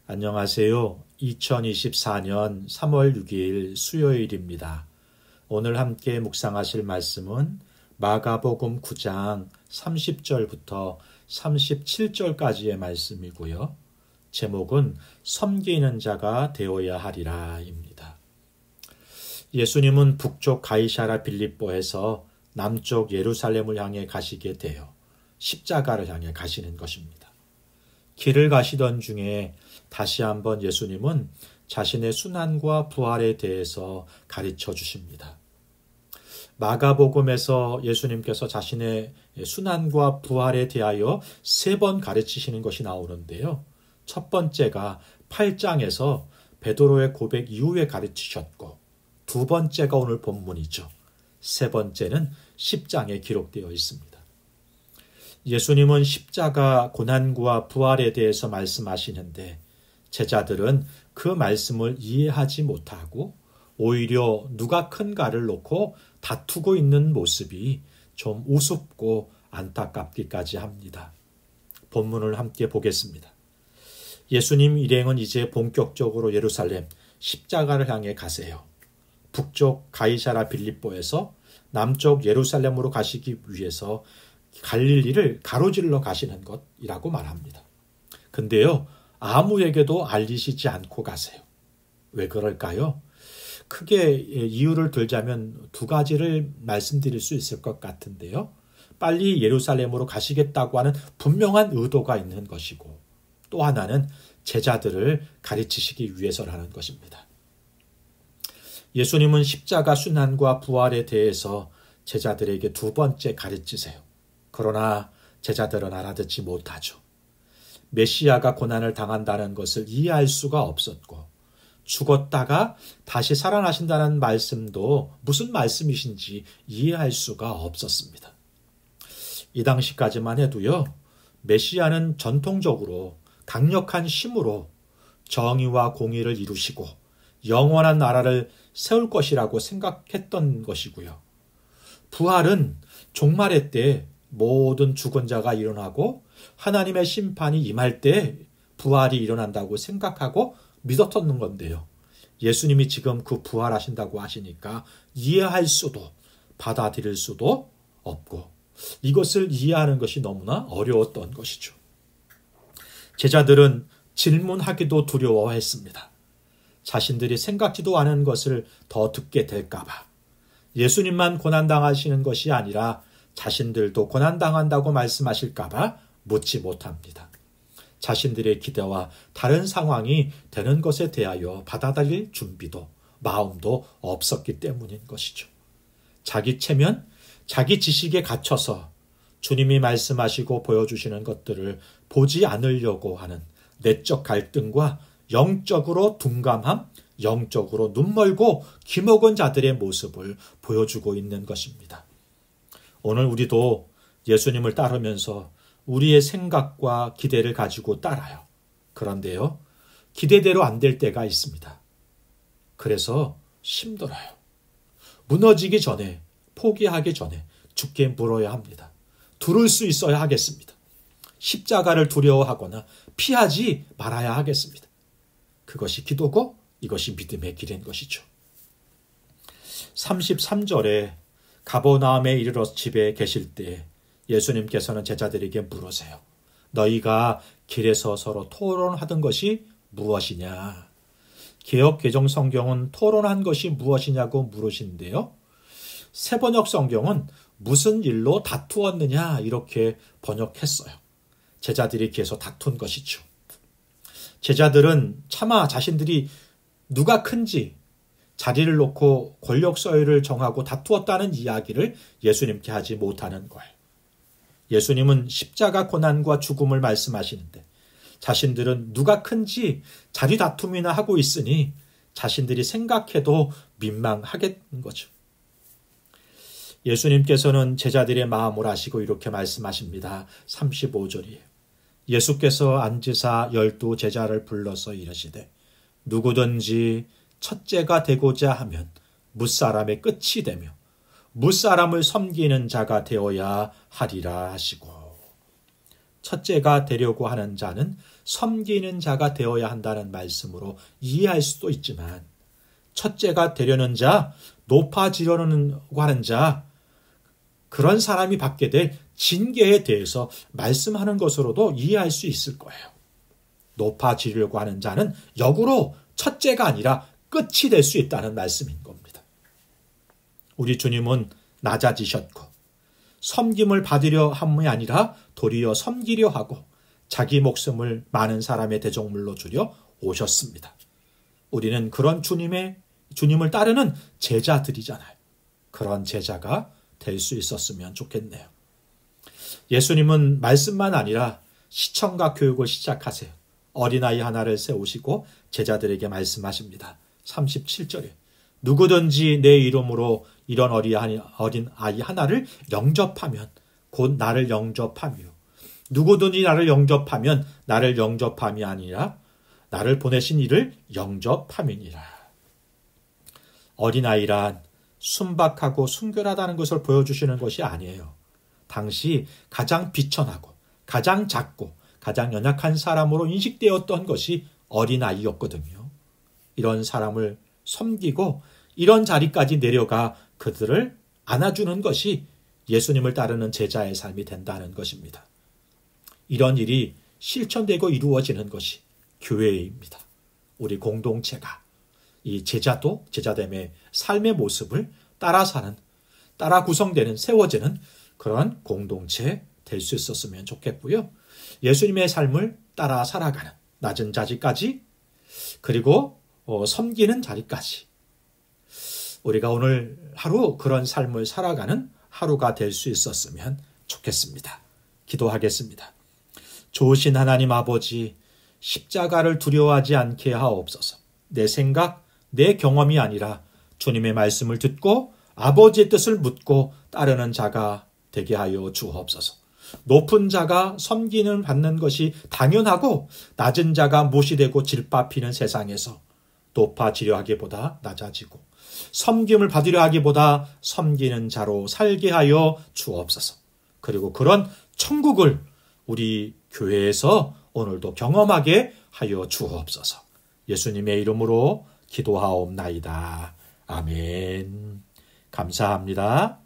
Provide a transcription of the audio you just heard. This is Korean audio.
안녕하세요. 2024년 3월 6일 수요일입니다. 오늘 함께 묵상하실 말씀은 마가복음 9장 30절부터 37절까지의 말씀이고요. 제목은 섬기는 자가 되어야 하리라입니다. 예수님은 북쪽 가이사랴 빌립보에서 남쪽 예루살렘을 향해 가시게 되어 십자가를 향해 가시는 것입니다. 길을 가시던 중에 다시 한번 예수님은 자신의 순환과 부활에 대해서 가르쳐 주십니다. 마가복음에서 예수님께서 자신의 순환과 부활에 대하여 3번 가르치시는 것이 나오는데요. 첫 번째가 8장에서 베드로의 고백 이후에 가르치셨고, 두 번째가 오늘 본문이죠. 세 번째는 10장에 기록되어 있습니다. 예수님은 십자가 고난과 부활에 대해서 말씀하시는데 제자들은 그 말씀을 이해하지 못하고 오히려 누가 큰가를 놓고 다투고 있는 모습이 좀 우습고 안타깝기까지 합니다. 본문을 함께 보겠습니다. 예수님 일행은 이제 본격적으로 예루살렘 십자가를 향해 가세요. 북쪽 가이사랴 빌립보에서 남쪽 예루살렘으로 가시기 위해서 갈릴리를 가로질러 가시는 것이라고 말합니다. 근데요, 아무에게도 알리시지 않고 가세요. 왜 그럴까요? 크게 이유를 들자면 두 가지를 말씀드릴 수 있을 것 같은데요. 빨리 예루살렘으로 가시겠다고 하는 분명한 의도가 있는 것이고, 또 하나는 제자들을 가르치시기 위해서라는 것입니다. 예수님은 십자가 순환과 부활에 대해서 제자들에게 두 번째 가르치세요. 그러나 제자들은 알아듣지 못하죠. 메시아가 고난을 당한다는 것을 이해할 수가 없었고, 죽었다가 다시 살아나신다는 말씀도 무슨 말씀이신지 이해할 수가 없었습니다. 이 당시까지만 해도요, 메시아는 전통적으로 강력한 힘으로 정의와 공의를 이루시고 영원한 나라를 세울 것이라고 생각했던 것이고요. 부활은 종말의 때 모든 죽은 자가 일어나고 하나님의 심판이 임할 때 부활이 일어난다고 생각하고 믿었던 건데요. 예수님이 지금 그 부활하신다고 하시니까 이해할 수도 받아들일 수도 없고, 이것을 이해하는 것이 너무나 어려웠던 것이죠. 제자들은 질문하기도 두려워했습니다. 자신들이 생각지도 않은 것을 더 듣게 될까봐, 예수님만 고난당하시는 것이 아니라 자신들도 고난당한다고 말씀하실까봐 묻지 못합니다. 자신들의 기대와 다른 상황이 되는 것에 대하여 받아들일 준비도 마음도 없었기 때문인 것이죠. 자기 체면, 자기 지식에 갇혀서 주님이 말씀하시고 보여주시는 것들을 보지 않으려고 하는 내적 갈등과 영적으로 둔감함, 영적으로 눈멀고 기먹은 자들의 모습을 보여주고 있는 것입니다. 오늘 우리도 예수님을 따르면서 우리의 생각과 기대를 가지고 따라요. 그런데요, 기대대로 안 될 때가 있습니다. 그래서 힘들어요. 무너지기 전에, 포기하기 전에 죽게 물어야 합니다. 두를 수 있어야 하겠습니다. 십자가를 두려워하거나 피하지 말아야 하겠습니다. 그것이 기도고 이것이 믿음의 길인 것이죠. 33절에 가버나움에 이르러 집에 계실 때 예수님께서는 제자들에게 물으세요. 너희가 길에서 서로 토론하던 것이 무엇이냐? 개역 개정 성경은 토론한 것이 무엇이냐고 물으신데요. 새번역 성경은 무슨 일로 다투었느냐 이렇게 번역했어요. 제자들이 길에서 다툰 것이죠. 제자들은 차마 자신들이 누가 큰지 자리를 놓고 권력 서열을 정하고 다투었다는 이야기를 예수님께 하지 못하는 거예요. 예수님은 십자가 고난과 죽음을 말씀하시는데 자신들은 누가 큰지 자리 다툼이나 하고 있으니 자신들이 생각해도 민망하겠는 거죠. 예수님께서는 제자들의 마음을 아시고 이렇게 말씀하십니다. 35절이에요. 예수께서 앉으사 12 제자를 불러서 이르시되 누구든지 첫째가 되고자 하면 무사람의 끝이 되며 무사람을 섬기는 자가 되어야 하리라 하시고, 첫째가 되려고 하는 자는 섬기는 자가 되어야 한다는 말씀으로 이해할 수도 있지만 첫째가 되려는 자, 높아지려고 하는 자, 그런 사람이 받게 될 징계에 대해서 말씀하는 것으로도 이해할 수 있을 거예요. 높아지려고 하는 자는 역으로 첫째가 아니라 끝이 될 수 있다는 말씀인 겁니다. 우리 주님은 낮아지셨고 섬김을 받으려 함이 아니라 도리어 섬기려 하고 자기 목숨을 많은 사람의 대속물로 주려 오셨습니다. 우리는 그런 주님을 따르는 제자들이잖아요. 그런 제자가 될 수 있었으면 좋겠네요. 예수님은 말씀만 아니라 시청과 교육을 시작하세요. 어린아이 하나를 세우시고 제자들에게 말씀하십니다. 37절에 누구든지 내 이름으로 이런 어린아이 하나를 영접하면 곧 나를 영접하며 누구든지 나를 영접하면 나를 영접함이 아니라 나를 보내신 이를 영접함이니라. 어린아이란 순박하고 순결하다는 것을 보여주시는 것이 아니에요. 당시 가장 비천하고 가장 작고 가장 연약한 사람으로 인식되었던 것이 어린아이였거든요. 이런 사람을 섬기고 이런 자리까지 내려가 그들을 안아주는 것이 예수님을 따르는 제자의 삶이 된다는 것입니다. 이런 일이 실천되고 이루어지는 것이 교회입니다. 우리 공동체가 이 제자됨의 삶의 모습을 따라 사는, 따라 구성되는, 세워지는 그런 공동체 될 수 있었으면 좋겠고요. 예수님의 삶을 따라 살아가는 낮은 자리까지 그리고 섬기는 자리까지 우리가 오늘 하루 그런 삶을 살아가는 하루가 될 수 있었으면 좋겠습니다. 기도하겠습니다. 좋으신 하나님 아버지, 십자가를 두려워하지 않게 하옵소서. 내 생각, 내 경험이 아니라 주님의 말씀을 듣고 아버지의 뜻을 묻고 따르는 자가 되게 하여 주옵소서. 높은 자가 섬기는 받는 것이 당연하고 낮은 자가 무시되고 질밥히는 세상에서 높아지려 하기보다 낮아지고 섬김을 받으려 하기보다 섬기는 자로 살게 하여 주옵소서. 그리고 그런 천국을 우리 교회에서 오늘도 경험하게 하여 주옵소서. 예수님의 이름으로 기도하옵나이다. 아멘. 감사합니다.